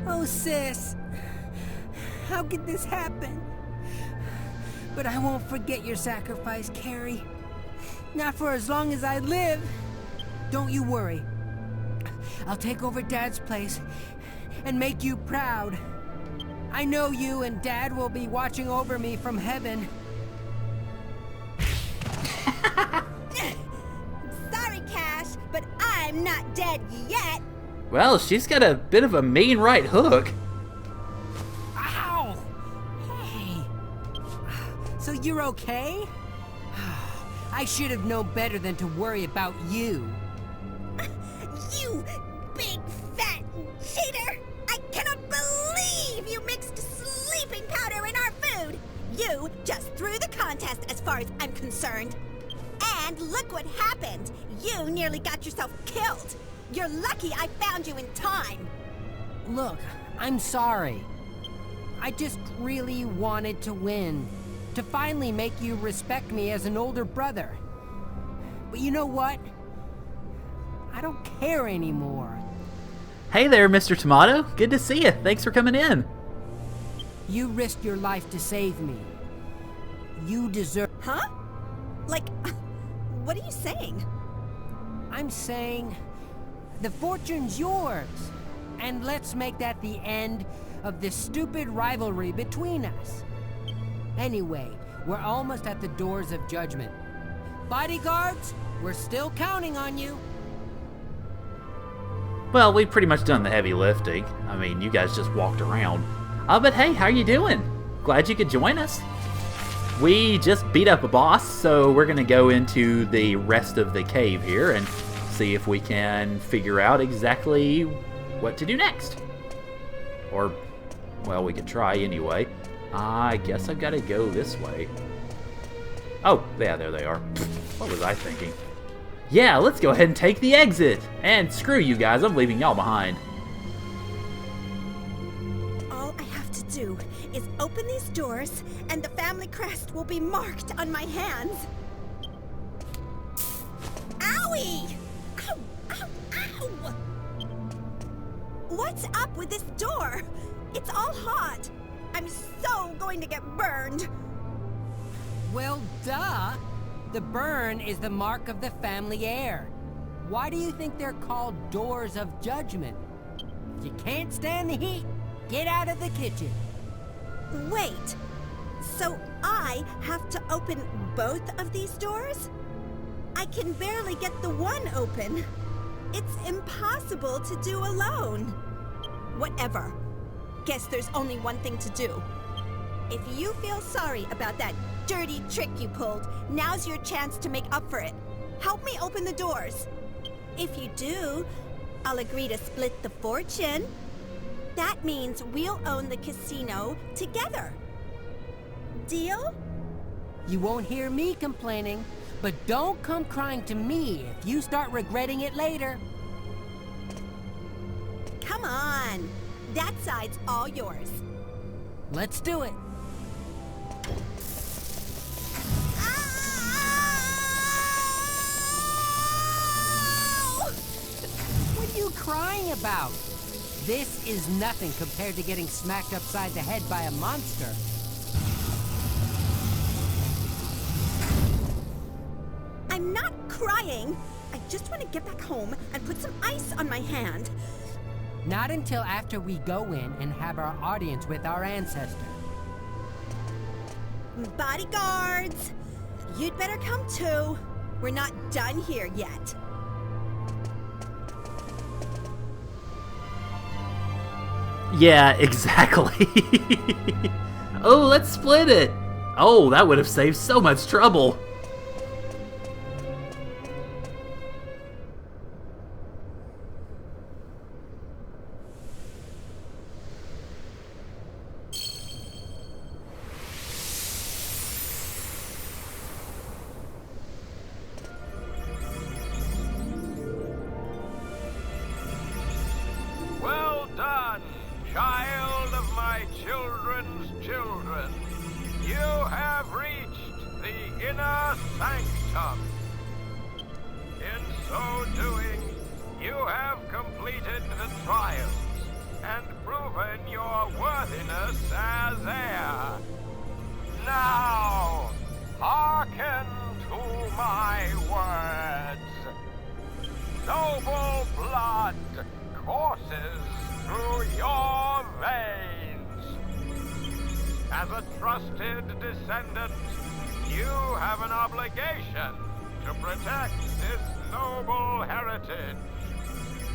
Oh, sis. How could this happen? But I won't forget your sacrifice, Carrie. Not for as long as I live. Don't you worry. I'll take over Dad's place and make you proud. I know you and Dad will be watching over me from heaven. Sorry, Cash, but I'm not dead yet. Well, she's got a bit of a mean right hook. Ow! Hey. So you're okay? I should have known better than to worry about you. You big fat cheater! I cannot believe you mixed sleeping powder in our food! You just threw the contest as far as I'm concerned. And look what happened! You nearly got yourself killed! You're lucky I found you in time! Look, I'm sorry. I just really wanted to win. To finally make you respect me as an older brother. But you know what? I don't care anymore. Hey there, Mr. Tomato. Good to see you. Thanks for coming in. You risked your life to save me. You deserve... Huh? Like, what are you saying? I'm saying the fortune's yours. And let's make that the end of this stupid rivalry between us. Anyway, we're almost at the doors of judgment. Bodyguards, we're still counting on you. Well, we've pretty much done the heavy lifting. I mean, you guys just walked around. But hey, how you doing? Glad you could join us. We just beat up a boss, so we're gonna go into the rest of the cave here and see if we can figure out exactly what to do next. Or, well, we could try anyway. I guess I've got to go this way. Oh, yeah, there they are. What was I thinking? Yeah, let's go ahead and take the exit. And screw you guys, I'm leaving y'all behind. All I have to do is open these doors, and the family crest will be marked on my hands. Owie! Ow! Ow! Ow! What's up with this door? It's all hot. I'm so going to get burned. Well, duh. The burn is the mark of the family heir. Why do you think they're called doors of judgment? If you can't stand the heat, get out of the kitchen. Wait, so I have to open both of these doors? I can barely get the one open. It's impossible to do alone. Whatever. Guess there's only one thing to do. If you feel sorry about that dirty trick you pulled, now's your chance to make up for it. Help me open the doors. If you do, I'll agree to split the fortune. That means we'll own the casino together. Deal? You won't hear me complaining, but don't come crying to me if you start regretting it later. Come on. That side's all yours. Let's do it. Ow! What are you crying about? This is nothing compared to getting smacked upside the head by a monster. I'm not crying. I just want to get back home and put some ice on my hand. Not until after we go in and have our audience with our ancestor. Bodyguards, you'd better come too. We're not done here yet. Yeah, exactly. Oh, let's split it. Oh, that would have saved so much trouble. Well done, child of my children's children. You have reached the inner sanctum. In so doing, you have completed the trials and proven proven your worthiness as heir. Now, hearken to my words. Noble blood courses through your veins. As a trusted descendant, you have an obligation to protect this noble heritage.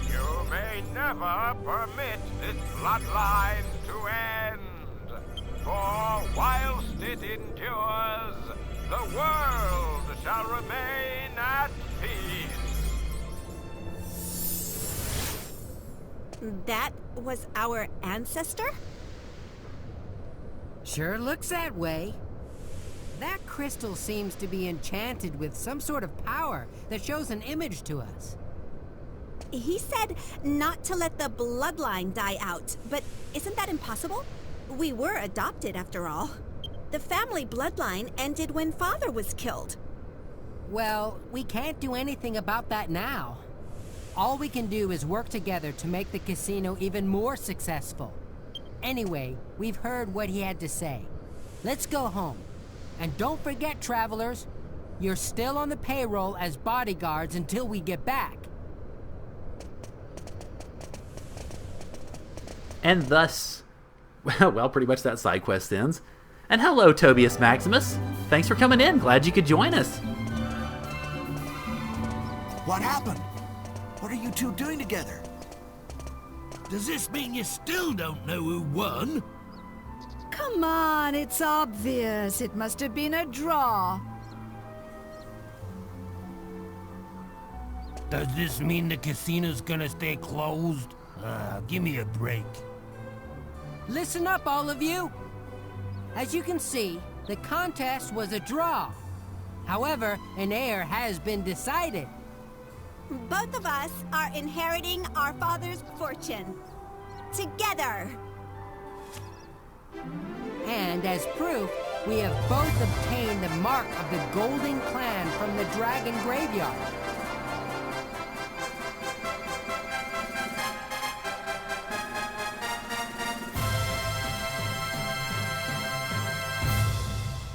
You may never permit this bloodline to end. For whilst it endures, the world shall remain at peace. That was our ancestor? Sure looks that way. That crystal seems to be enchanted with some sort of power that shows an image to us. He said not to let the bloodline die out, but isn't that impossible? We were adopted, after all. The family bloodline ended when Father was killed. Well, we can't do anything about that now. All we can do is work together to make the casino even more successful. Anyway, we've heard what he had to say. Let's go home. And don't forget, travelers, you're still on the payroll as bodyguards until we get back. And thus, well, pretty much that side quest ends. And hello, Tobias Maximus. Thanks for coming in. Glad you could join us. What happened? What are you two doing together? Does this mean you still don't know who won? Come on, it's obvious. It must have been a draw. Does this mean the casino's gonna stay closed? Give me a break. Listen up, all of you. As you can see, the contest was a draw. However, an heir has been decided. Both of us are inheriting our father's fortune. Together. And as proof, we have both obtained the mark of the Golden Clan from the Dragon Graveyard.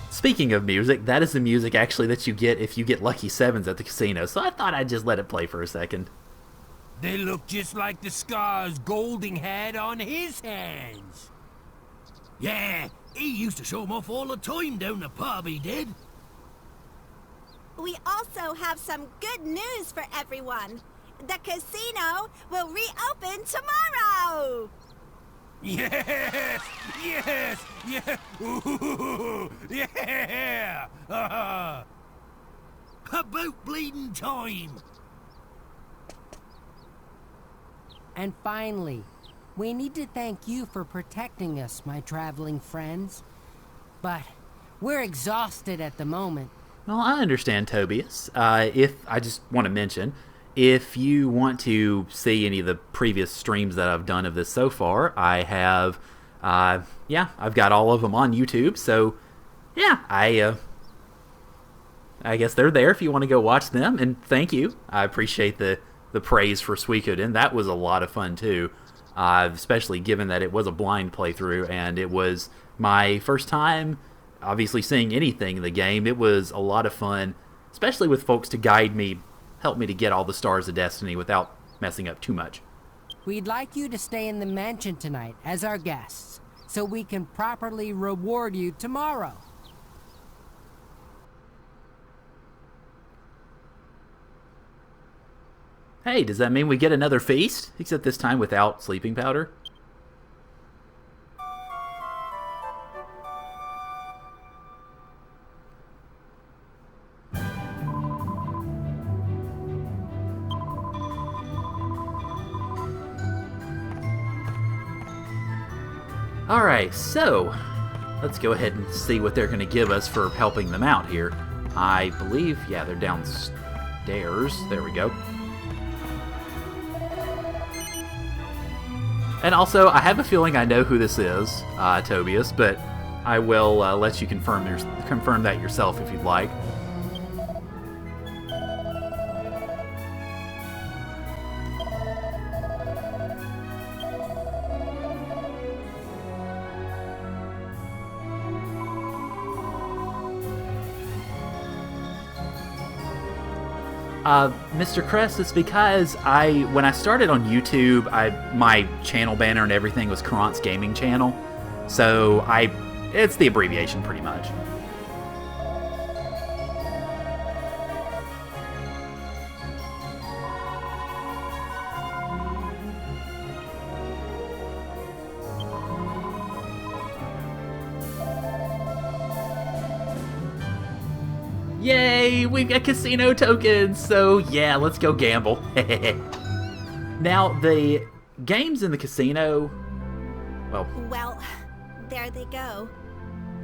Speaking of music, that is the music actually that you get if you get Lucky Sevens at the casino, so I thought I'd just let it play for a second. They look just like the scars Golding had on his hands. Yeah, he used to show them off all the time down the pub, he did. We also have some good news for everyone. The casino will reopen tomorrow! Yes! Yes! Yeah! Ooh, yeah! About bleeding time! And finally, we need to thank you for protecting us, my traveling friends. But we're exhausted at the moment. Well, I understand, Tobias. If I just want to mention, if you want to see any of the previous streams that I've done of this so far, I have, I've got all of them on YouTube. So, yeah, I guess they're there if you want to go watch them. And thank you. I appreciate the praise for Suikoden. That was a lot of fun, too. Especially given that it was a blind playthrough, and it was my first time, obviously, seeing anything in the game. It was a lot of fun, especially with folks to guide me, help me to get all the Stars of Destiny without messing up too much. We'd like you to stay in the mansion tonight as our guests, so we can properly reward you tomorrow. Hey, does that mean we get another feast? Except this time without sleeping powder? Alright, so let's go ahead and see what they're going to give us for helping them out here. I believe, yeah, they're downstairs. There we go. And also, I have a feeling I know who this is, Tobias, but I will let you confirm that yourself if you'd like. Mr. Crest, it's because when I started on YouTube, my channel banner and everything was Krant's Gaming Channel. So it's the abbreviation pretty much. Yay, we've got casino tokens, so yeah, let's go gamble. Now, the games in the casino, Well, there they go.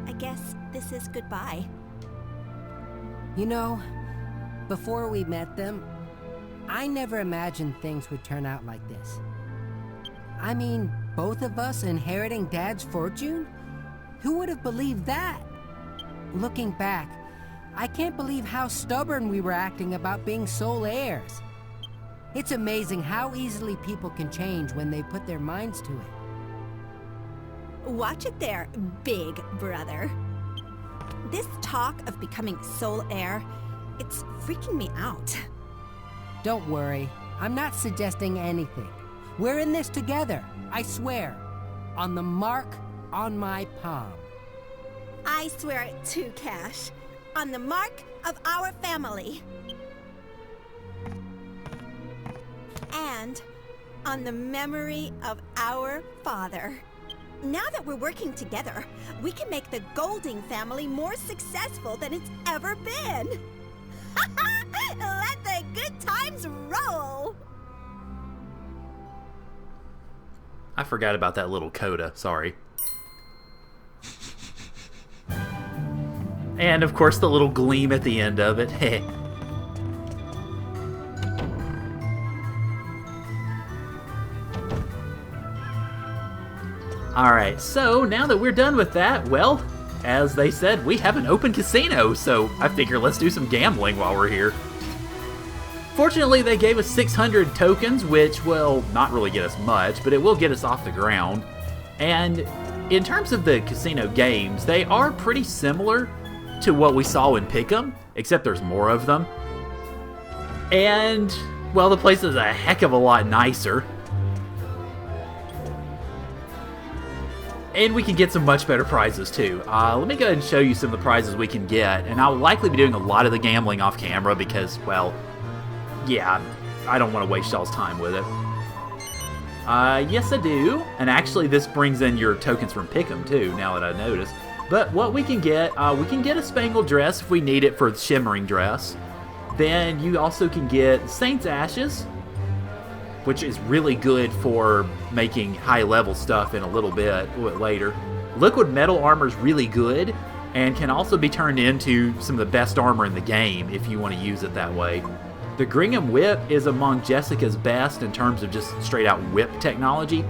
I guess this is goodbye. You know, before we met them, I never imagined things would turn out like this. I mean, both of us inheriting Dad's fortune? Who would have believed that? Looking back, I can't believe how stubborn we were acting about being sole heirs. It's amazing how easily people can change when they put their minds to it. Watch it there, big brother. This talk of becoming sole heir, it's freaking me out. Don't worry, I'm not suggesting anything. We're in this together, I swear. On the mark on my palm. I swear it too, Cash. On the mark of our family. And on the memory of our father. Now that we're working together, we can make the Golding family more successful than it's ever been. Let the good times roll! I forgot about that little coda, sorry. And of course the little gleam at the end of it. Alright, so now that we're done with that, well, as they said, we have an open casino, so I figure let's do some gambling while we're here. Fortunately, they gave us 600 tokens, which will not really get us much, but it will get us off the ground. And in terms of the casino games, they are pretty similar to what we saw in Pick'em, except there's more of them. And, well, the place is a heck of a lot nicer. And we can get some much better prizes too. Let me go ahead and show you some of the prizes we can get, and I'll likely be doing a lot of the gambling off camera because, well, yeah, I don't want to waste y'all's time with it. Yes I do, and actually this brings in your tokens from Pick'em too, now that I notice. But what we can get a spangled dress if we need it for the shimmering dress. Then you also can get Saint's Ashes, which is really good for making high-level stuff in a little bit later. Liquid Metal Armor is really good, and can also be turned into some of the best armor in the game if you want to use it that way. The Gringham Whip is among Jessica's best in terms of just straight-out whip technology.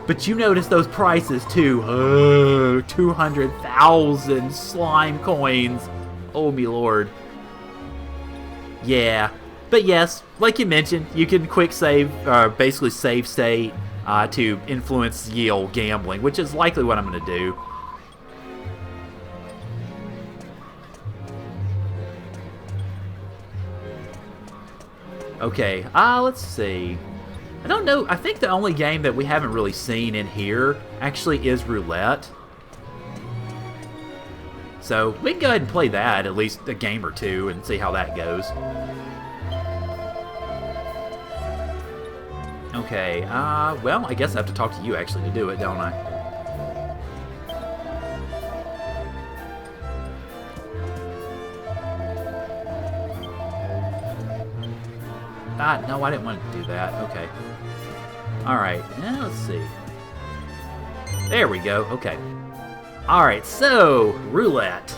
But you notice those prices too. 200,000 slime coins. Oh me lord. Yeah. But yes, like you mentioned, you can quick save, basically save state to influence the old gambling, which is likely what I'm going to do. Okay, let's see. I don't know, I think the only game that we haven't really seen in here actually is Roulette. So we can go ahead and play that, at least a game or two, and see how that goes. Okay, well, I guess I have to talk to you actually to do it, don't I? No, I didn't want to do that. Okay. Alright, now let's see. There we go, okay. Alright, so, roulette.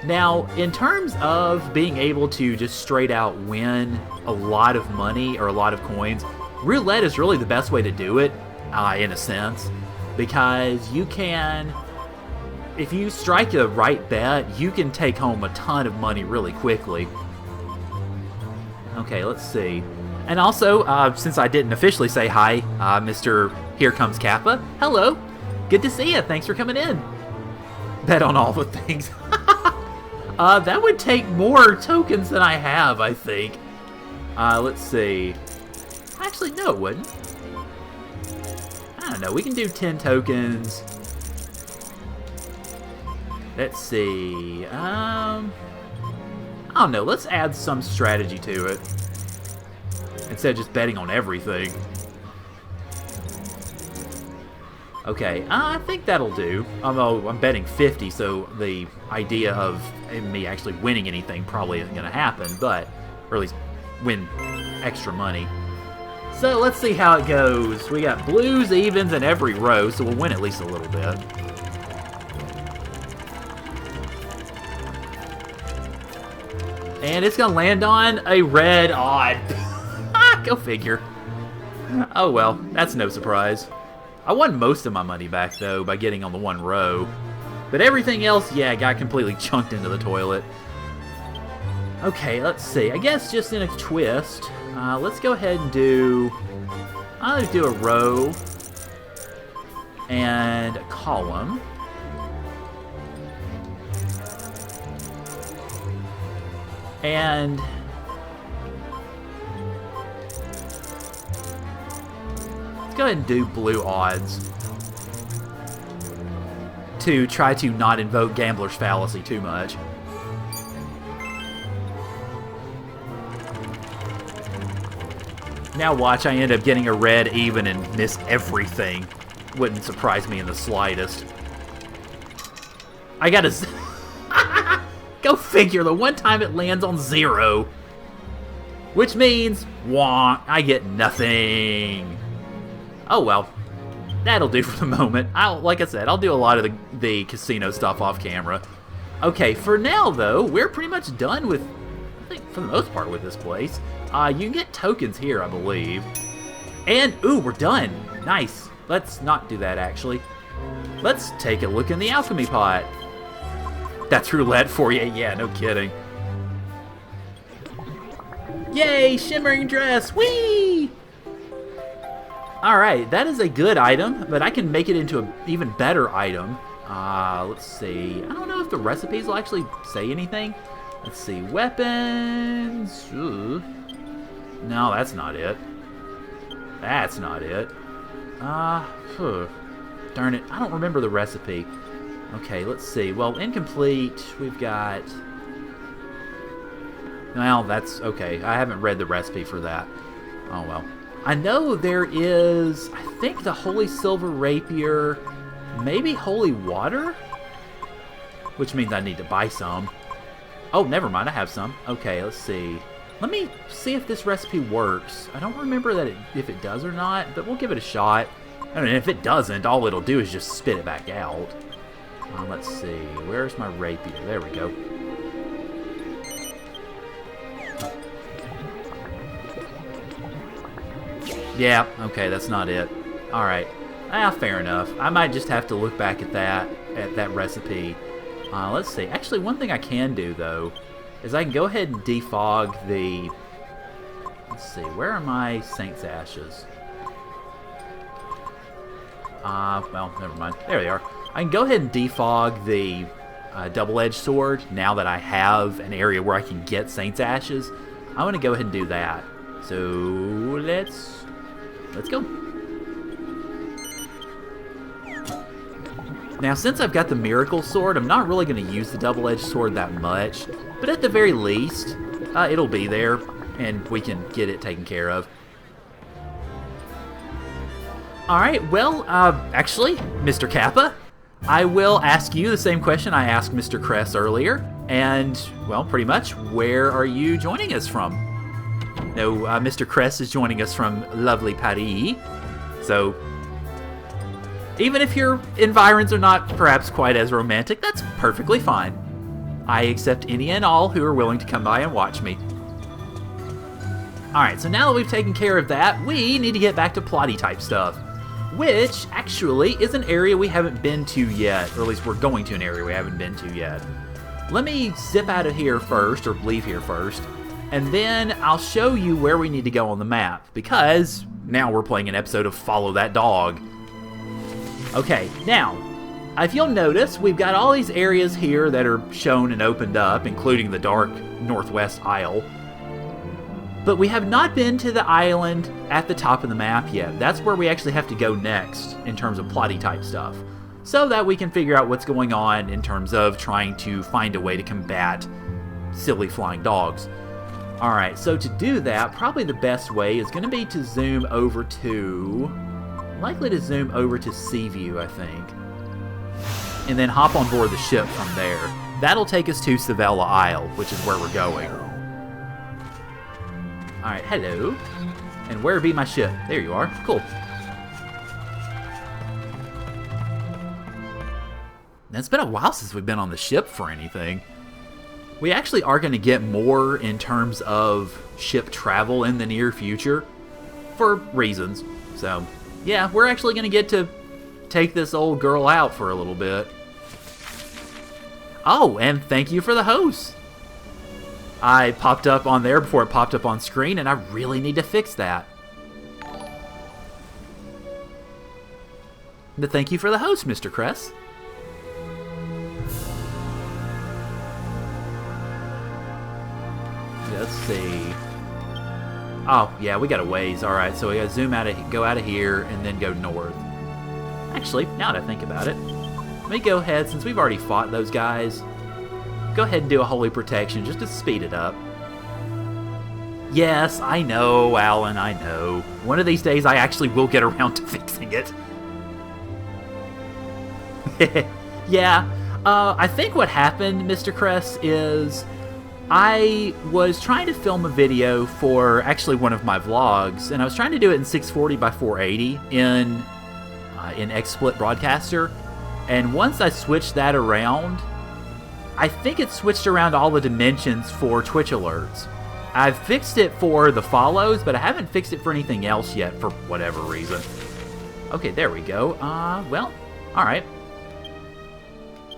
Now, in terms of being able to just straight out win a lot of money or a lot of coins, roulette is really the best way to do it, in a sense, because you can, if you strike the right bet, you can take home a ton of money really quickly. Okay, let's see. And also, since I didn't officially say hi, Mr. Here Comes Kappa, hello, good to see you, thanks for coming in. Bet on all the things. That would take more tokens than I have, I think. Let's see. Actually, no, it wouldn't. I don't know. We can do 10 tokens. Let's see. I don't know. Let's add some strategy to it instead of just betting on everything. Okay, I think that'll do. Although I'm betting 50, so the idea of me actually winning anything probably isn't going to happen, but, or at least win extra money. So let's see how it goes. We got blues, evens in every row, so we'll win at least a little bit. And it's going to land on a red odd. Go figure. Oh well, that's no surprise. I won most of my money back, though, by getting on the one row. But everything else, yeah, got completely chunked into the toilet. Okay, let's see. I guess just in a twist, let's go ahead and do... I'll do a row and a column. And... let's go ahead and do blue odds to try to not invoke Gambler's Fallacy too much. Now watch, I end up getting a red even and miss everything. Wouldn't surprise me in the slightest. I gotta... Go figure, the one time it lands on 0. Which means, wah, I get nothing. Oh well, that'll do for the moment. Like I said, I'll do a lot of the casino stuff off camera. Okay, for now though, we're pretty much done with, I think for the most part, with this place. You can get tokens here, I believe. And, ooh, we're done. Nice. Let's not do that, actually. Let's take a look in the alchemy pot. That's roulette for you. Yeah, no kidding. Yay, shimmering dress. Whee! Alright, that is a good item, but I can make it into an even better item. Let's see. I don't know if the recipes will actually say anything. Let's see. Weapons. Ooh. No, that's not it. That's not it. Darn it. I don't remember the recipe. Okay, let's see. Well, incomplete. We've got... Well, that's okay. I haven't read the recipe for that. Oh, well. I know there is, I think, the Holy Silver Rapier, maybe Holy Water? Which means I need to buy some. Oh, never mind. I have some. Okay, let's see. Let me see if this recipe works. I don't remember that if it does or not, but we'll give it a shot. I mean, if it doesn't, all it'll do is just spit it back out. Let's see. Where's my rapier? There we go. Yeah, okay, that's not it. Alright. Fair enough. I might just have to look back at that recipe. Let's see. Actually, one thing I can do, though, is I can go ahead and defog the... Let's see. Where are my Saint's Ashes? Well, never mind. There they are. I can go ahead and defog the double-edged sword now that I have an area where I can get Saint's Ashes. I want to go ahead and do that. So, let's go. Now, since I've got the Miracle Sword, I'm not really going to use the double-edged sword that much. But at the very least, it'll be there, and we can get it taken care of. Alright, well, actually, Mr. Kappa, I will ask you the same question I asked Mr. Kress earlier. And, well, pretty much, where are you joining us from? No, Mr. Kress is joining us from lovely Paris. So, even if your environs are not perhaps quite as romantic, that's perfectly fine. I accept any and all who are willing to come by and watch me. Alright, so now that we've taken care of that, we need to get back to plotty type stuff. Which, actually, is an area we haven't been to yet. Or at least we're going to an area we haven't been to yet. Let me zip out of here first, or leave here first. And then I'll show you where we need to go on the map. Because now we're playing an episode of Follow That Dog. Okay, now, if you'll notice, we've got all these areas here that are shown and opened up, including the dark northwest aisle. But we have not been to the island at the top of the map yet. That's where we actually have to go next in terms of plotty type stuff. So that we can figure out what's going on in terms of trying to find a way to combat silly flying dogs. Alright, so to do that, probably the best way is going to be to zoom over to... likely to zoom over to Sea View, I think. And then hop on board the ship from there. That'll take us to Savella Isle, which is where we're going. Alright, hello. And where be my ship? There you are. Cool. It's been a while since we've been on the ship for anything. We actually are going to get more in terms of ship travel in the near future. For reasons. So, yeah, we're actually going to get to take this old girl out for a little bit. Oh, and thank you for the hose. I popped up on there before it popped up on screen, and I really need to fix that. But thank you for the host, Mr. Kress. Let's see. Oh, yeah, we got a ways. Alright, so we gotta zoom out of, go out of here, and then go north. Actually, now that I think about it, let me go ahead, since we've already fought those guys, go ahead and do a holy protection just to speed it up. Yes, I know, Alan, I know. One of these days I actually will get around to fixing it. Yeah, I think what happened, Mr. Kress, is I was trying to film a video for actually one of my vlogs, and I was trying to do it in 640 by 480 in XSplit Broadcaster, and once I switched that around, I think it switched around all the dimensions for Twitch alerts. I've fixed it for the follows, but I haven't fixed it for anything else yet for whatever reason. Okay, there we go. Well, alright.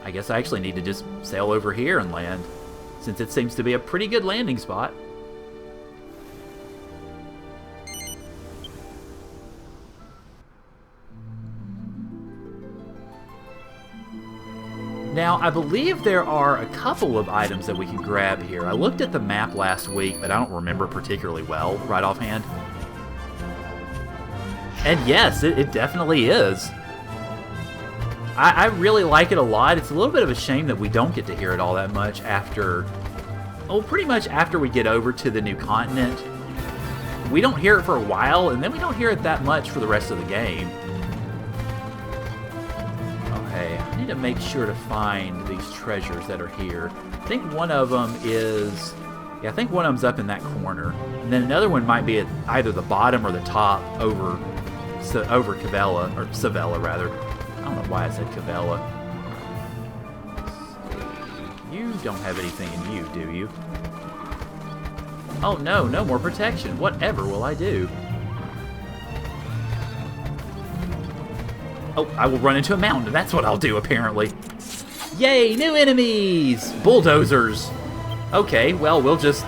I guess I actually need to just sail over here and land, since it seems to be a pretty good landing spot. Now, I believe there are a couple of items that we can grab here. I looked at the map last week, but I don't remember particularly well right offhand. And yes, it definitely is. I really like it a lot. It's a little bit of a shame that we don't get to hear it all that much after... oh, pretty much after we get over to the new continent. We don't hear it for a while, and then we don't hear it that much for the rest of the game. Okay, I need to make sure to find these treasures that are here. I think one of them is... yeah, I think one of them's up in that corner. And then another one might be at either the bottom or the top over Cavella, or Savella, rather. I don't know why I said Cavella. You don't have anything in you, do you? Oh no, no more protection. Whatever will I do? Oh, I will run into a mountain. That's what I'll do, apparently. Yay, new enemies! Bulldozers. Okay, well, we'll just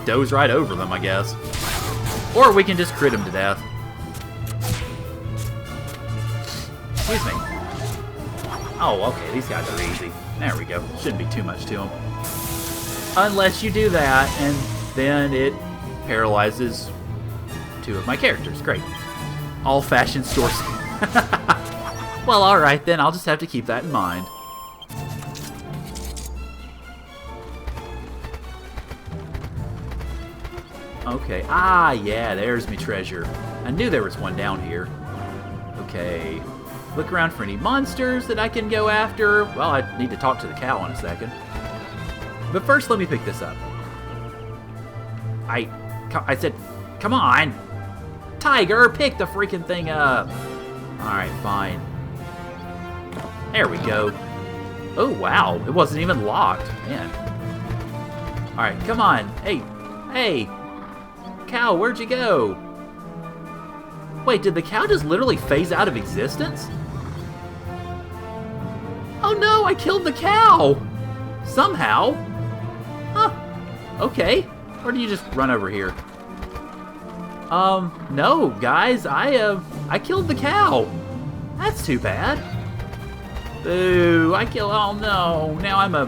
doze right over them, I guess. Or we can just crit them to death. Excuse me. Oh, okay, these guys are easy. There we go. Shouldn't be too much to them. Unless you do that, and then it paralyzes two of my characters. Great. All-fashioned stores. Well, alright then, I'll just have to keep that in mind. Okay, yeah, there's me treasure. I knew there was one down here. Okay, look around for any monsters that I can go after. Well, I need to talk to the cow in a second. But first, let me pick this up. I said, come on! Tiger, pick the freaking thing up! Alright, fine. There we go. Oh, wow, it wasn't even locked. Man. Alright, come on. Hey! Cow, where'd you go? Wait, did the cow just literally phase out of existence? Oh no, I killed the cow! Somehow. Huh. Okay. Or do you just run over here? No, guys, I killed the cow. That's too bad. Boo, oh no, now I'm I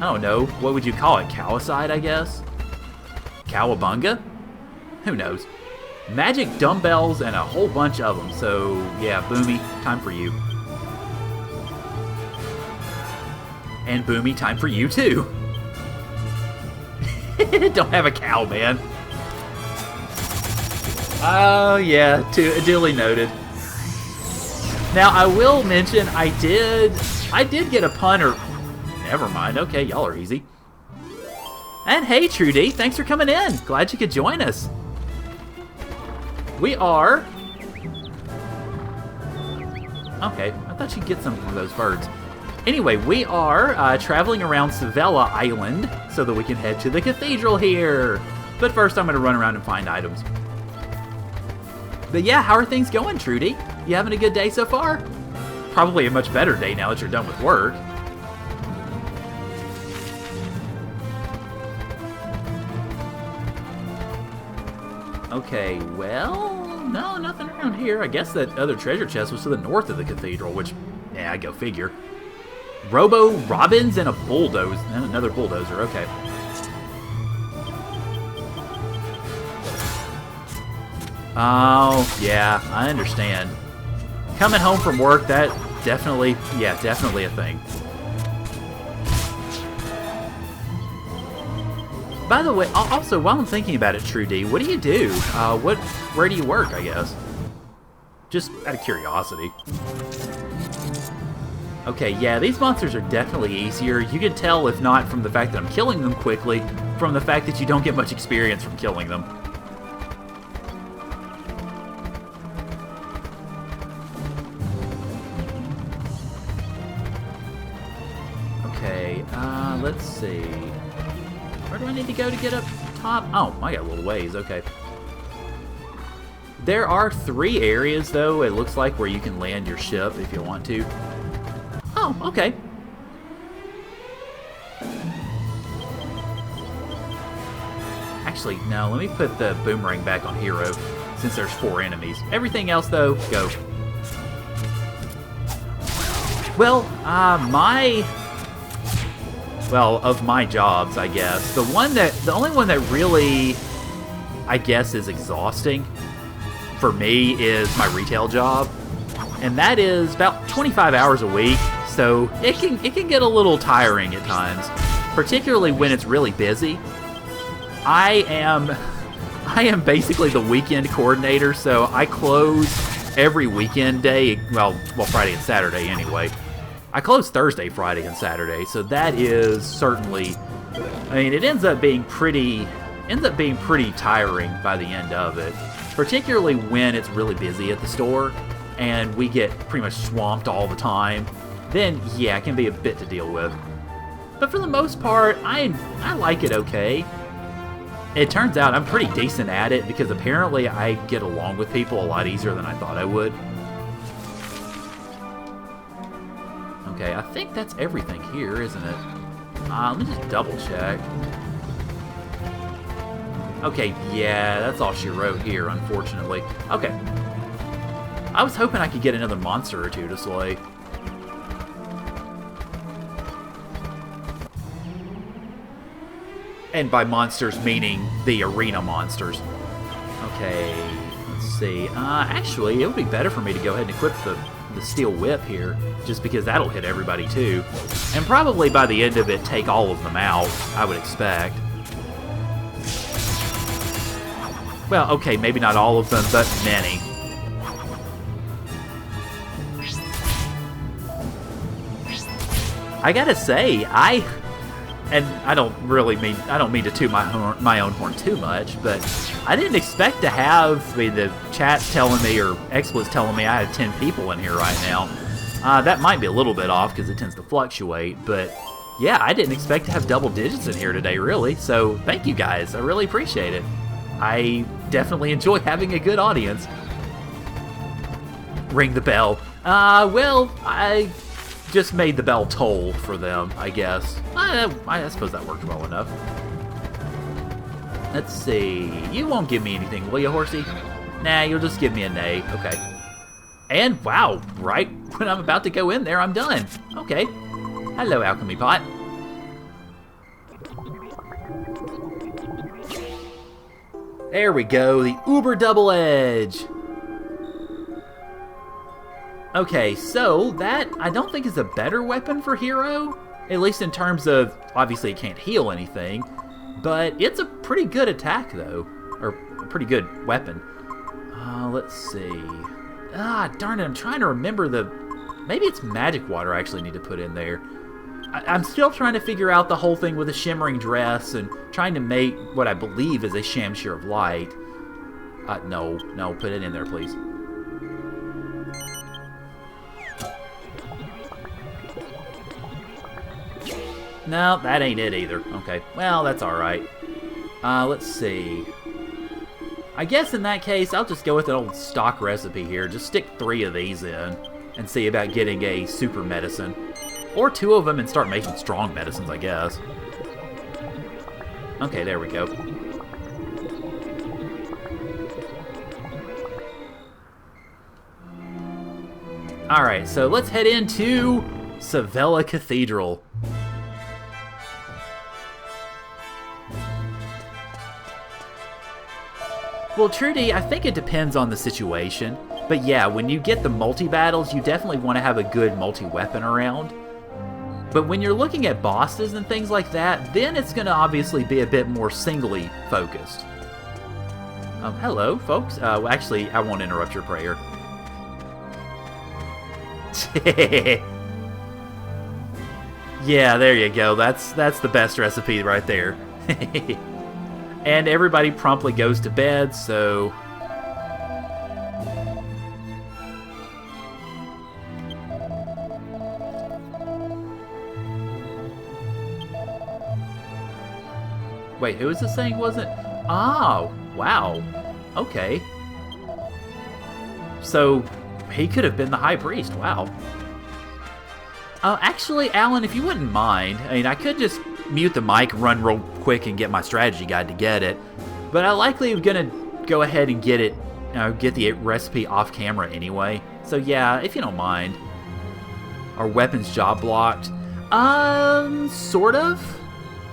don't know, what would you call it, cowicide, I guess? Cowabunga? Who knows? Magic dumbbells and a whole bunch of them. So, yeah, Boomy, time for you. And Boomy, time for you, too. Don't have a cow, man. Oh, yeah, duly noted. Now, I will mention, I did get a punter. Never mind, okay, y'all are easy. And hey, Trudy, thanks for coming in. Glad you could join us. We are... Okay, I thought you'd get some of those birds. Anyway, we are traveling around Sevilla Island so that we can head to the cathedral here. But first, I'm going to run around and find items. But yeah, how are things going, Trudy? You having a good day so far? Probably a much better day now that you're done with work. Okay, well, no, nothing around here. I guess that other treasure chest was to the north of the cathedral, which, yeah, go figure. Robo Robbins and a bulldozer. And another bulldozer, okay. Oh, yeah, I understand. Coming home from work, that definitely a thing. By the way, also, while I'm thinking about it, True D, what do you do? Where do you work, I guess? Just out of curiosity. Okay, yeah, these monsters are definitely easier. You can tell, if not from the fact that I'm killing them quickly, from the fact that you don't get much experience from killing them. Okay, let's see. Where do I need to go to get up top? Oh, I got a little ways, okay. There are 3 areas, though, it looks like, where you can land your ship if you want to. Oh, okay. Actually, no, let me put the boomerang back on Hero, since there's 4 enemies. Everything else, though, go. Well, of my jobs, I guess, the only one that really, I guess, is exhausting for me is my retail job, and that is about 25 hours a week. So it can get a little tiring at times, particularly when it's really busy. I am basically the weekend coordinator, so I close every weekend day. Well, Friday and Saturday anyway. I close Thursday, Friday, and Saturday, so that is certainly, I mean, it ends up being pretty tiring by the end of it, particularly when it's really busy at the store and we get pretty much swamped all the time. Then, yeah, it can be a bit to deal with. But for the most part, I like it okay. It turns out I'm pretty decent at it because apparently I get along with people a lot easier than I thought I would. Okay, I think that's everything here, isn't it? Let me just double check. Okay, yeah, that's all she wrote here, unfortunately. Okay. I was hoping I could get another monster or 2 to slay. And by monsters, meaning the arena monsters. Okay, let's see. Actually, it would be better for me to go ahead and equip the steel whip here, just because that'll hit everybody too. And probably by the end of it, take all of them out, I would expect. Well, okay, maybe not all of them, but many. I gotta say, I don't mean to toot my own horn too much, but I didn't expect to have the chat telling me or XSplit's telling me I had 10 people in here right now. That might be a little bit off because it tends to fluctuate, but yeah, I didn't expect to have double digits in here today, really. So thank you guys, I really appreciate it. I definitely enjoy having a good audience. Ring the bell. Well, I just made the bell toll for them, I guess. I suppose that worked well enough. Let's see. You won't give me anything, will you, horsey? Nah, you'll just give me a nay. Okay. And, wow, right when I'm about to go in there, I'm done. Okay. Hello, Alchemy Pot. There we go, the Uber Double Edge. Okay, so that I don't think is a better weapon for Hero, at least in terms of, obviously it can't heal anything, but it's a pretty good attack though, or a pretty good weapon. Let's see. Darn it, I'm trying to remember maybe it's magic water I actually need to put in there. I'm still trying to figure out the whole thing with a shimmering dress and trying to make what I believe is a shamshir of light. No, put it in there, please. No, that ain't it either. Okay, well, that's alright. Let's see. I guess in that case, I'll just go with an old stock recipe here. Just stick 3 of these in and see about getting a super medicine. Or 2 of them and start making strong medicines, I guess. Okay, there we go. Alright, so let's head into Sevilla Cathedral. Well, Trudy, I think it depends on the situation. But yeah, when you get the multi-battles, you definitely want to have a good multi-weapon around. But when you're looking at bosses and things like that, then it's going to obviously be a bit more singly focused. Hello, folks. Well, actually, I won't interrupt your prayer. Yeah, there you go. That's the best recipe right there. And everybody promptly goes to bed, so... Wait, who was this saying, was it? Oh, wow. Okay. So, he could have been the High Priest, wow. Actually, Alan, if you wouldn't mind, I mean, I could just mute the mic, run real quick, and get my strategy guide to get it. But I likely am gonna go ahead and get it, get the recipe off camera anyway. So yeah, if you don't mind. Are weapons job blocked? Sort of.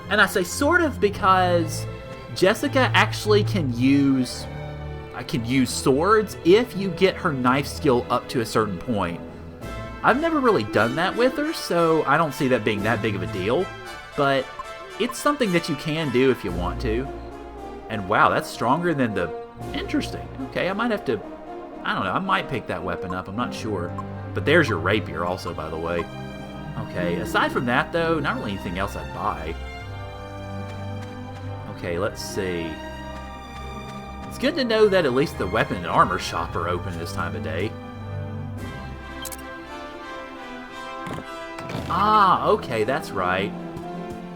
And I say sort of because Jessica actually can use swords if you get her knife skill up to a certain point. I've never really done that with her, so I don't see that being that big of a deal. But it's something that you can do if you want to. And wow, that's stronger than the... Interesting. Okay, I might have to... I don't know, I might pick that weapon up, I'm not sure. But there's your rapier also, by the way. Okay, aside from that though, not really anything else I'd buy. Okay, let's see. It's good to know that at least the weapon and armor shop are open this time of day. Ah, okay, that's right.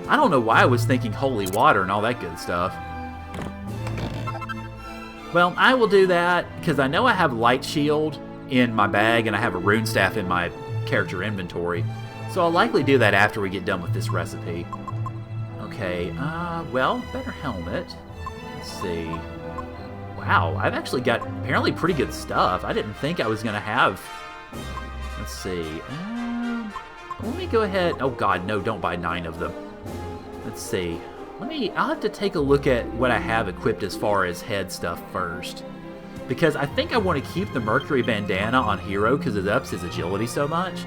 I don't know why I was thinking holy water and all that good stuff. Well, I will do that, because I know I have Light Shield in my bag, and I have a Rune Staff in my character inventory. So I'll likely do that after we get done with this recipe. Okay, well, better helmet. Let's see. Wow, I've actually got apparently pretty good stuff. I didn't think I was going to have... Let's see. Let me go ahead... Oh god, no, don't buy 9 of them. Let's see. I'll have to take a look at what I have equipped as far as head stuff first. Because I think I want to keep the Mercury Bandana on Hero because it ups his agility so much.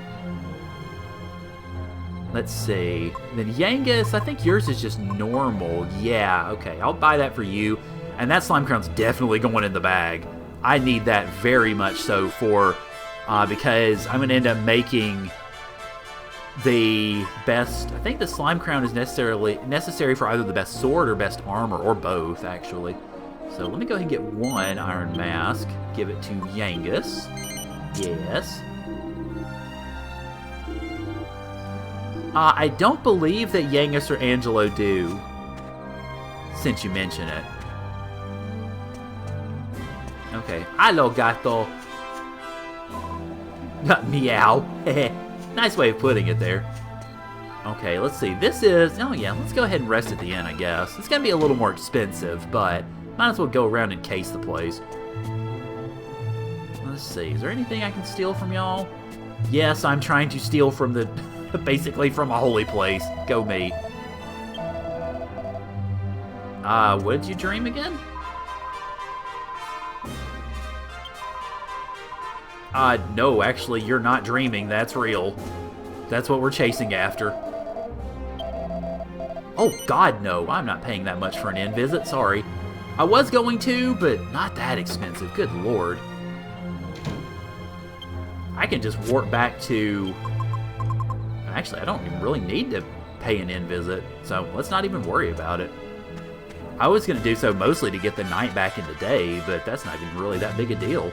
Let's see. Then Yangus, I think yours is just normal. Yeah, okay, I'll buy that for you. And that Slime Crown's definitely going in the bag. I need that very much so for... because I'm going to end up making... the best... I think the Slime Crown is necessary for either the best sword or best armor, or both, actually. So let me go ahead and get 1 Iron Mask. Give it to Yangus. Yes. I don't believe that Yangus or Angelo do, since you mention it. Okay. Hello, gato. Meow. Nice way of putting it there. Okay, let's see. This is... Oh, yeah, let's go ahead and rest at the inn, I guess. It's going to be a little more expensive, but might as well go around and case the place. Let's see. Is there anything I can steal from y'all? Yes, I'm trying to steal from the... basically from a holy place. Go me. What did you dream again? No, actually, you're not dreaming. That's real. That's what we're chasing after. Oh, God, no. I'm not paying that much for an inn visit. Sorry. I was going to, but not that expensive. Good Lord. I can just warp back to... Actually, I don't even really need to pay an inn visit, so let's not even worry about it. I was going to do so mostly to get the night back in the day, but that's not even really that big a deal.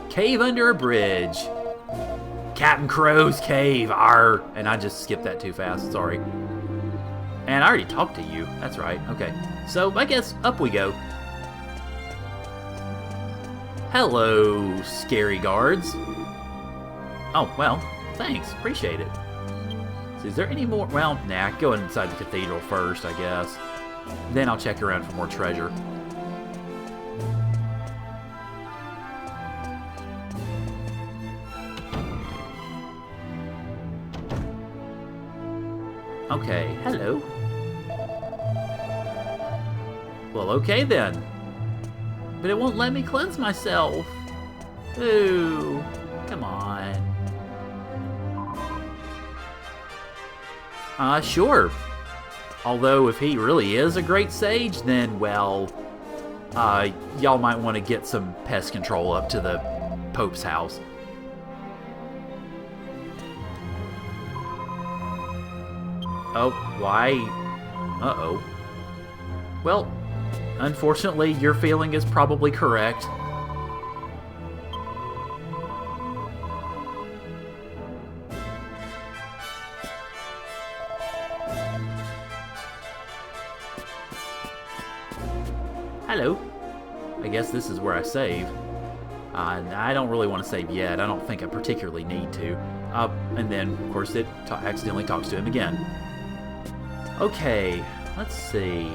Cave under a bridge. Captain Crow's cave. Arr. And I just skipped that too fast. Sorry. And I already talked to you. That's right. Okay. So I guess up we go. Hello, scary guards. Oh, well, thanks. Appreciate it. So is there any more? Well, nah. Go inside the cathedral first, I guess. Then I'll check around for more treasure. Okay, hello. Well, okay then. But it won't let me cleanse myself. Ooh, come on. Sure. Although, if he really is a great sage, then, well, y'all might want to get some pest control up to the Pope's house. Oh, why? Uh-oh. Well, unfortunately, your feeling is probably correct. Hello. I guess this is where I save. I don't really want to save yet. I don't think I particularly need to. And then, of course, it accidentally talks to him again. Okay, let's see.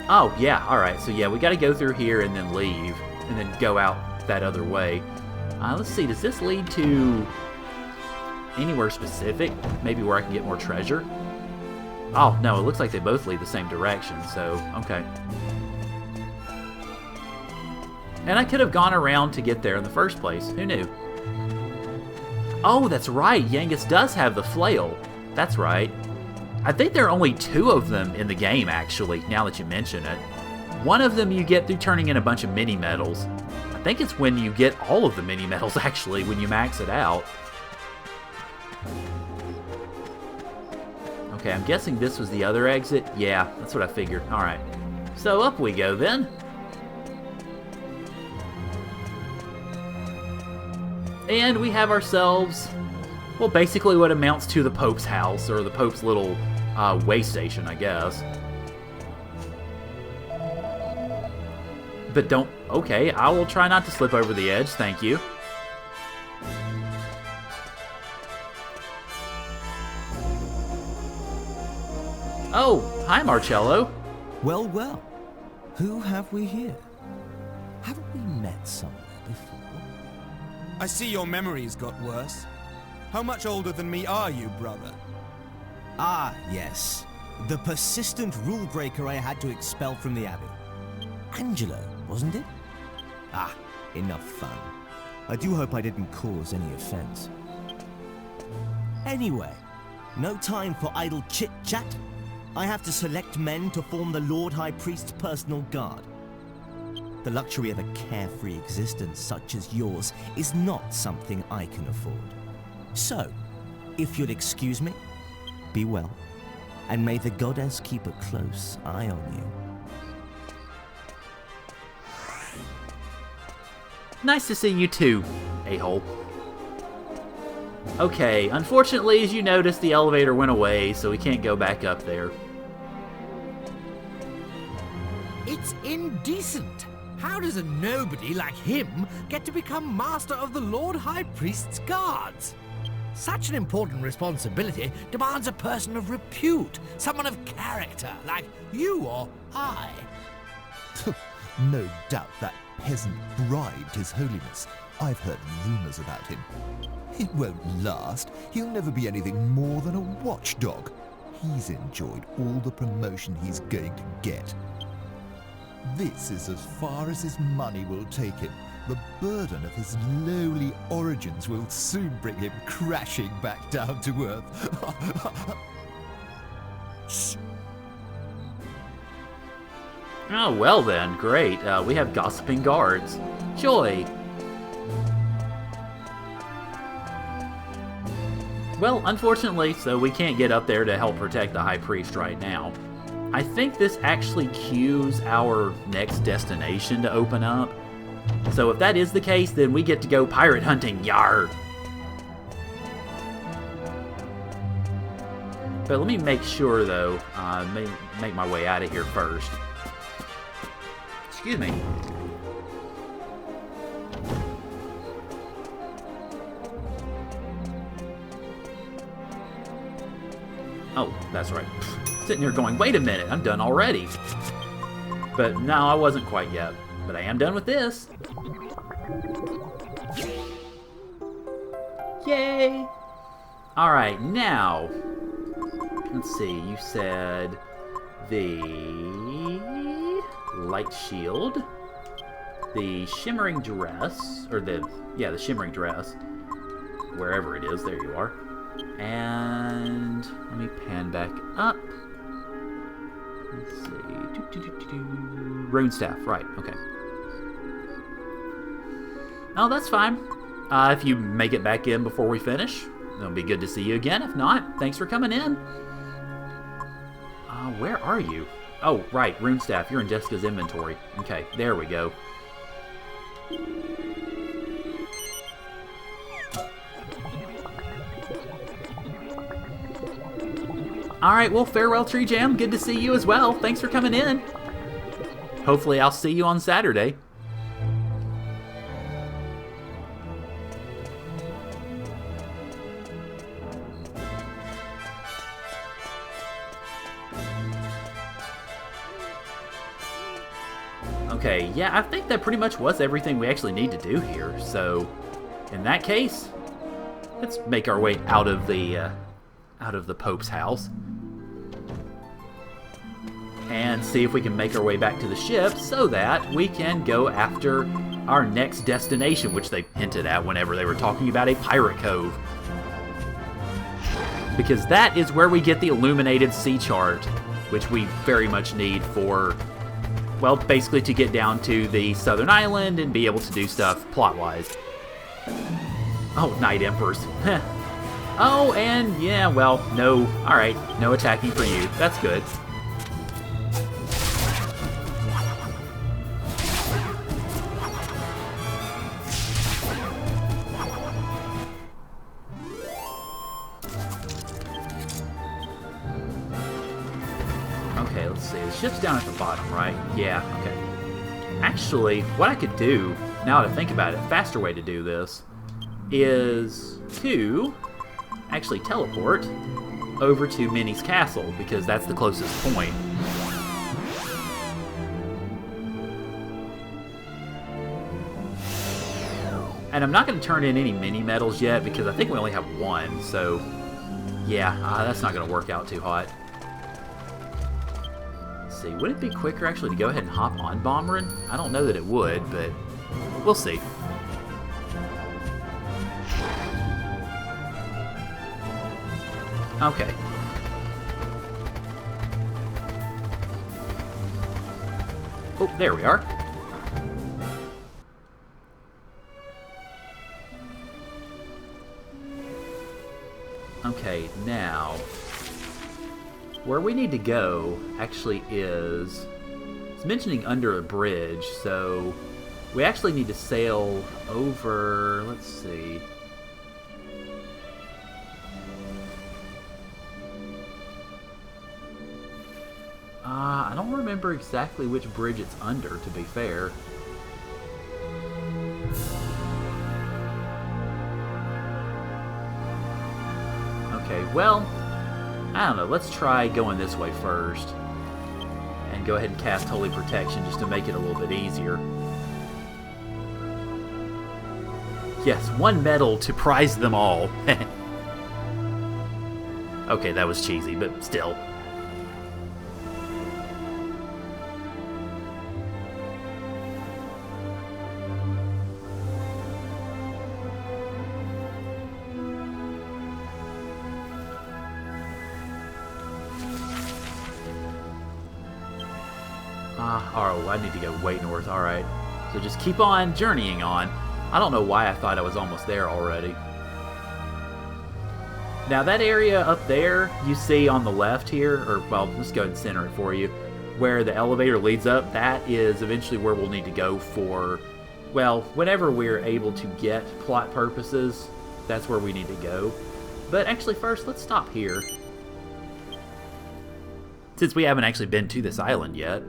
Oh, yeah, alright. So, yeah, we gotta go through here and then leave. And then go out that other way. Let's see, does this lead to anywhere specific? Maybe where I can get more treasure? Oh, no, it looks like they both lead the same direction, so, okay. And I could have gone around to get there in the first place. Who knew? Oh, that's right, Yangus does have the flail. That's right. I think there are only 2 of them in the game, actually, now that you mention it. One of them you get through turning in a bunch of mini-medals. I think it's when you get all of the mini-medals, actually, when you max it out. Okay, I'm guessing this was the other exit. Yeah, that's what I figured. Alright. So up we go, then. And we have ourselves... well, basically what amounts to the Pope's house, or the Pope's little way station, I guess. But don't... okay, I will try not to slip over the edge, thank you. Oh, hi Marcello. Well, well. Who have we here? Haven't we met somewhere before? I see your memory's got worse. How much older than me are you, brother? Ah, yes. The persistent rule breaker I had to expel from the Abbey. Angelo, wasn't it? Ah, enough fun. I do hope I didn't cause any offense. Anyway, no time for idle chit-chat. I have to select men to form the Lord High Priest's personal guard. The luxury of a carefree existence such as yours is not something I can afford. So, if you'll excuse me, be well, and may the goddess keep a close eye on you. Nice to see you too, a-hole. Okay, unfortunately, as you noticed, the elevator went away, so we can't go back up there. It's indecent. How does a nobody like him get to become master of the Lord High Priest's guards? Such an important responsibility demands a person of repute, someone of character, like you or I. No doubt that peasant bribed His Holiness. I've heard rumors about him. It won't last. He'll never be anything more than a watchdog. He's enjoyed all the promotion he's going to get. This is as far as his money will take him. The burden of his lowly origins will soon bring him crashing back down to earth. Shh. Oh, well then, great. We have gossiping guards. Joy! Well, unfortunately, so we can't get up there to help protect the High Priest right now. I think this actually cues our next destination to open up. So if that is the case, then we get to go pirate hunting, yar! But let me make sure, though, make my way out of here first. Excuse me. Oh, that's right. Sitting here going, wait a minute, I'm done already. But no, I wasn't quite yet. But I am done with this. Yay! Alright, now, let's see, you said the light shield, the shimmering dress, or the shimmering dress, wherever it is, there you are. And let me pan back up. Let's see. Rune staff, right, okay. Oh, that's fine. If you make it back in before we finish, it'll be good to see you again. If not, thanks for coming in. Where are you? Oh, right, rune staff. You're in Jessica's inventory. Okay, there we go. Alright, well, farewell, Tree Jam. Good to see you as well. Thanks for coming in. Hopefully I'll see you on Saturday. Okay, yeah, I think that pretty much was everything we actually need to do here. So, in that case, let's make our way out of the Pope's house and see if we can make our way back to the ship so that we can go after our next destination, which they hinted at whenever they were talking about a pirate cove. Because that is where we get the illuminated sea chart, which we very much need for, well, basically to get down to the southern island and be able to do stuff plot-wise. Oh, Night Emperors. Oh, and yeah, well, no. Alright, no attacking for you. That's good. Okay, let's see. The ship's down at the bottom, right? Yeah, okay. Actually, what I could do, now that I think about it, a faster way to do this is to actually teleport over to Minnie's castle, because that's the closest point. And I'm not going to turn in any mini medals yet, because I think we only have one, so yeah, that's not going to work out too hot. Let's see, would it be quicker actually to go ahead and hop on Bomberin? I don't know that it would, but we'll see. Okay. Oh, there we are. Okay, now, where we need to go actually is, it's mentioning under a bridge, so we actually need to sail over, let's see. I don't remember exactly which bridge it's under, to be fair. Okay, well, I don't know. Let's try going this way first. And go ahead and cast Holy Protection just to make it a little bit easier. Yes, one medal to prize them all. Okay, that was cheesy, but still. Oh, I need to go way north. Alright. So just keep on journeying on. I don't know why I thought I was almost there already. Now that area up there you see on the left here, or well, let's go ahead and center it for you, where the elevator leads up, that is eventually where we'll need to go for, well, whenever we're able to get plot purposes, that's where we need to go. But actually first, let's stop here. Since we haven't actually been to this island yet,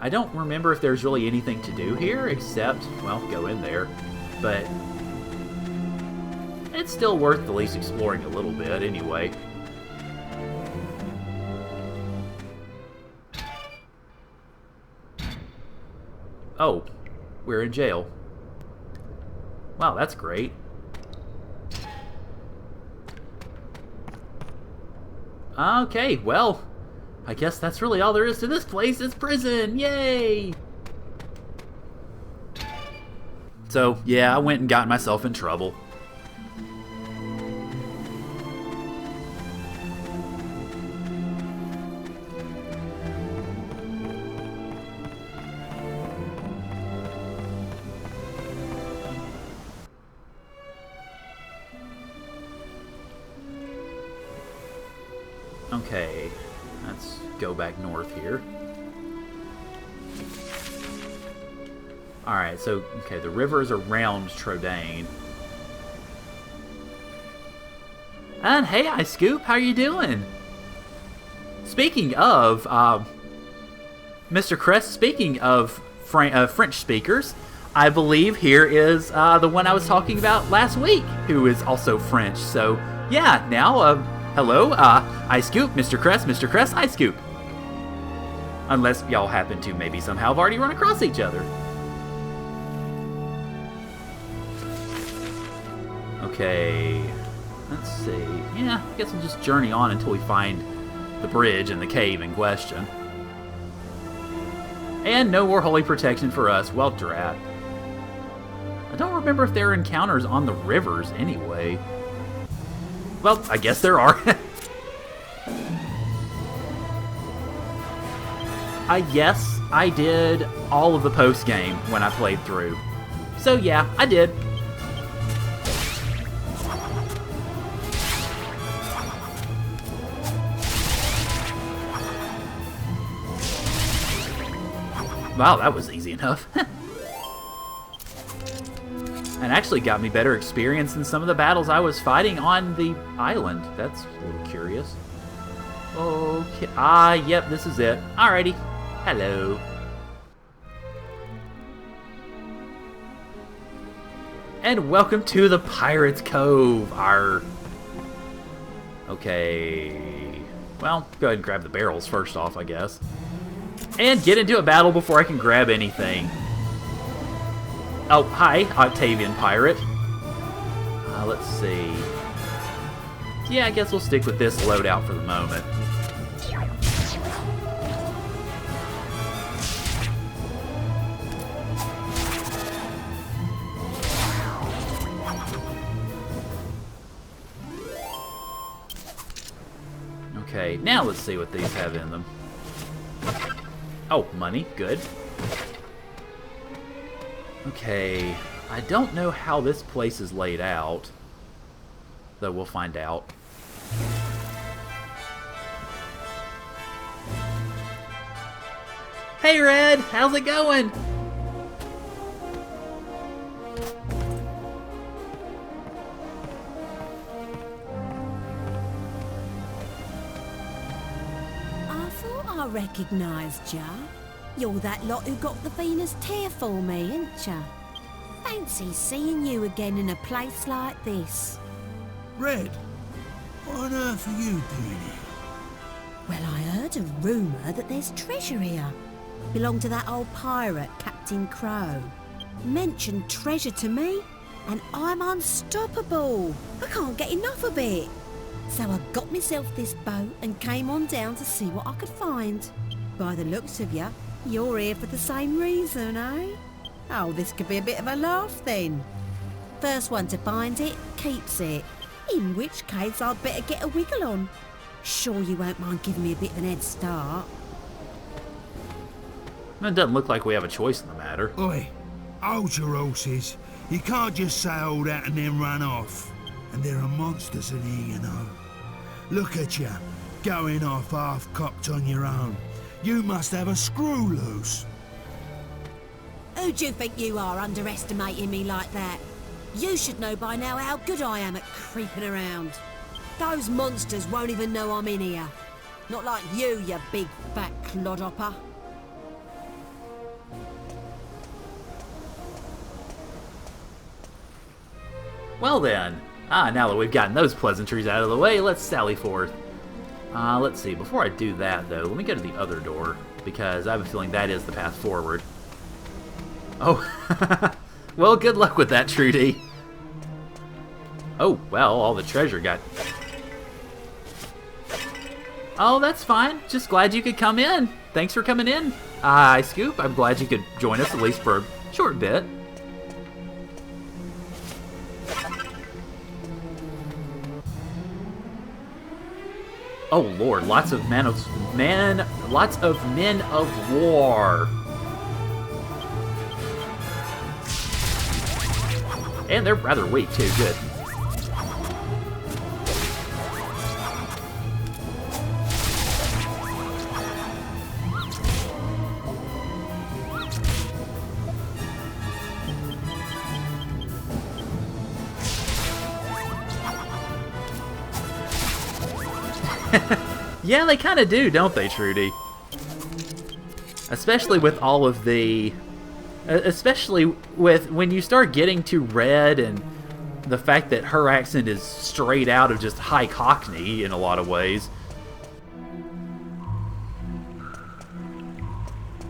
I don't remember if there's really anything to do here except, well, go in there. But it's still worth at least exploring a little bit anyway. Oh, we're in jail. Wow, that's great. Okay, well, I guess that's really all there is to this place is prison. Yay! So, yeah, I went and got myself in trouble. Okay, let's go back north here. Alright, so, okay, the river is around Trodaine. And hey, I Scoop, how you doing? Speaking of, Mr. Crest, speaking of French speakers, I believe here is the one I was talking about last week, who is also French. So, yeah, now, hello, I Scoop, Mr. Crest, I Scoop. Unless y'all happen to maybe somehow have already run across each other. Okay, let's see. Yeah, I guess we'll just journey on until we find the bridge and the cave in question. And no more holy protection for us. Well, drat. I don't remember if there are encounters on the rivers anyway. Well, I guess there are. Yes, I did all of the post-game when I played through. So yeah, I did. Wow, that was easy enough. And actually got me better experience than some of the battles I was fighting on the island. That's a little curious. Okay. Yep, this is it. Alrighty. Hello. And welcome to the Pirate's Cove. Okay. Well, go ahead and grab the barrels first off, I guess. And get into a battle before I can grab anything. Oh, hi, Octavian Pirate. Let's see. Yeah, I guess we'll stick with this loadout for the moment. Okay, now let's see what these have in them. Oh, money. Good. Okay. I don't know how this place is laid out. Though we'll find out. Hey, Red! How's it going? I recognised ya. You're that lot who got the Venus tear for me, ain't ya? Fancy seeing you again in a place like this. Red, what on earth are you doing here? Well, I heard a rumour that there's treasure here. Belonged to that old pirate, Captain Crow. Mentioned treasure to me, and I'm unstoppable. I can't get enough of it. So I got myself this boat and came on down to see what I could find. By the looks of you, you're here for the same reason, eh? Oh, this could be a bit of a laugh then. First one to find it, keeps it. In which case I'd better get a wiggle on. Sure you won't mind giving me a bit of an head start. It doesn't look like we have a choice in the matter. Oi, hold your horses. You can't just say all that and then run off. And there are monsters in here, you know. Look at you, going off half-cocked on your own. You must have a screw loose. Who do you think you are, underestimating me like that? You should know by now how good I am at creeping around. Those monsters won't even know I'm in here. Not like you big fat clodhopper. Well then, now that we've gotten those pleasantries out of the way, let's sally forth. Let's see, before I do that though, let me go to the other door, because I have a feeling that is the path forward. Oh, well, good luck with that, Trudy. Oh, well, all the treasure got... Oh, that's fine. Just glad you could come in. Thanks for coming in. Hi, Scoop. I'm glad you could join us, at least for a short bit. Oh Lord, lots of men of war. And they're rather weak too, good. Yeah, they kind of do, don't they, Trudy? Especially with all of the... Especially with when you start getting to Red and the fact that her accent is straight out of just high Cockney in a lot of ways.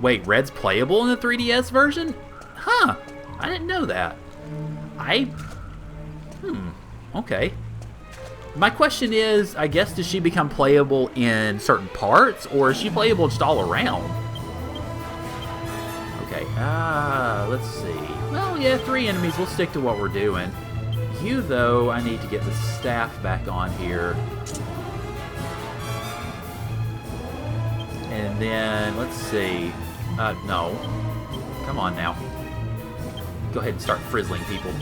Wait, Red's playable in the 3DS version? Huh, I didn't know that. Okay. My question is, I guess, does she become playable in certain parts, or is she playable just all around? Okay, let's see. Well, yeah, 3 enemies. We'll stick to what we're doing. You, though, I need to get the staff back on here. And then, let's see. No. Come on now. Go ahead and start frizzling people.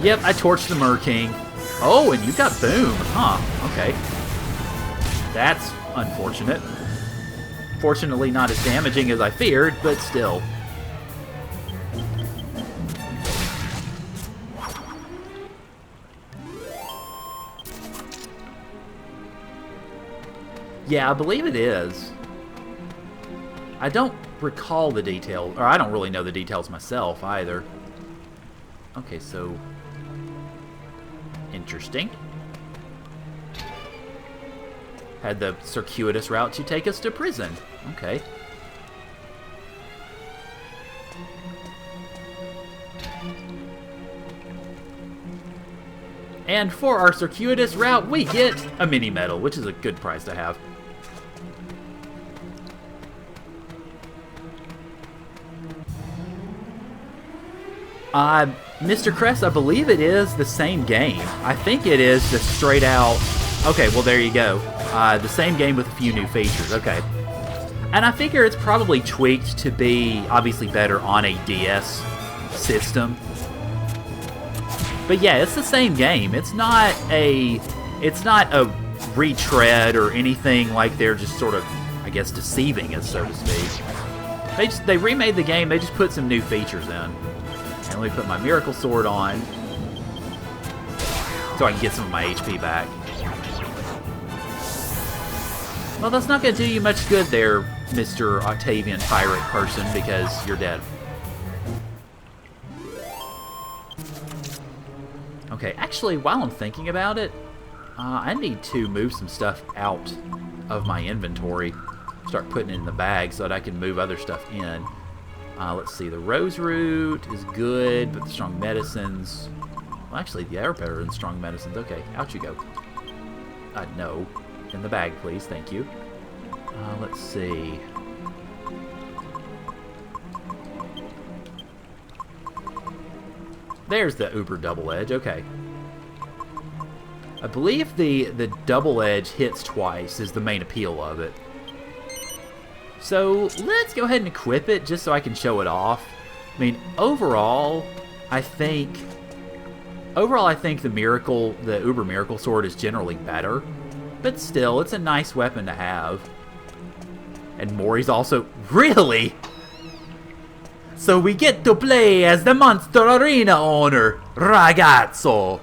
Yep, I torched the Mer-King. Oh, and you got Boom. Huh, okay. That's unfortunate. Fortunately not as damaging as I feared, but still. Yeah, I believe it is. I don't recall the details, or I don't really know the details myself either. Okay, so... Interesting. Had the circuitous route to take us to prison. Okay. And for our circuitous route, we get a mini medal, which is a good prize to have. Mr. Kress, I believe it is the same game. I think it is just straight out... Okay, well, there you go. The same game with a few new features. Okay. And I figure it's probably tweaked to be, obviously, better on a DS system. But yeah, it's the same game. It's not a retread or anything like they're just sort of, I guess, deceiving us, so to speak. They remade the game, they just put some new features in. And let me put my Miracle Sword on so I can get some of my HP back. Well, that's not going to do you much good there, Mr. Octavian Pirate person, because you're dead. Okay, actually, while I'm thinking about it, I need to move some stuff out of my inventory. Start putting it in the bag so that I can move other stuff in. Let's see, the Rose Root is good, but the Strong Medicines... Well, actually, they are better than Strong Medicines. Okay, out you go. No. In the bag, please. Thank you. Let's see. There's the Uber Double Edge. Okay. I believe the double edge hits twice is the main appeal of it. So let's go ahead and equip it just so I can show it off. I mean, overall, I think the Uber Miracle Sword is generally better. But still, it's a nice weapon to have. And Mori's also... Really? So we get to play as the Monster Arena owner, ragazzo.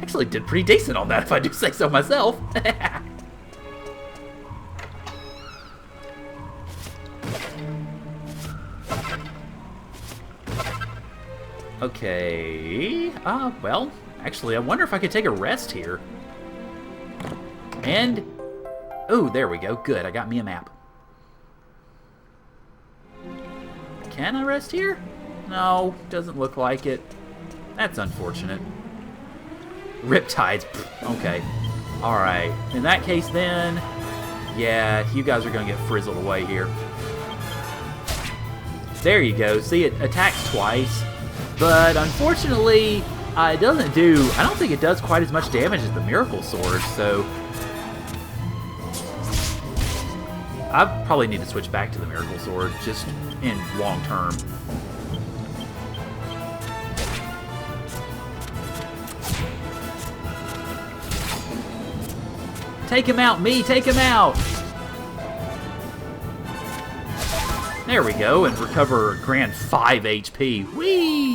Actually did pretty decent on that, if I do say so myself. Okay. Well, actually, I wonder if I could take a rest here. And... oh, there we go. Good, I got me a map. Can I rest here? No, doesn't look like it. That's unfortunate. Riptides. Okay. Alright. In that case then, yeah, you guys are going to get frizzled away here. There you go. See, it attacks twice. But unfortunately, it doesn't do... I don't think it does quite as much damage as the Miracle Sword, so... I probably need to switch back to the Miracle Sword, just in long term. Take him out, me! Take him out! There we go, and recover a grand 5 HP. Whee!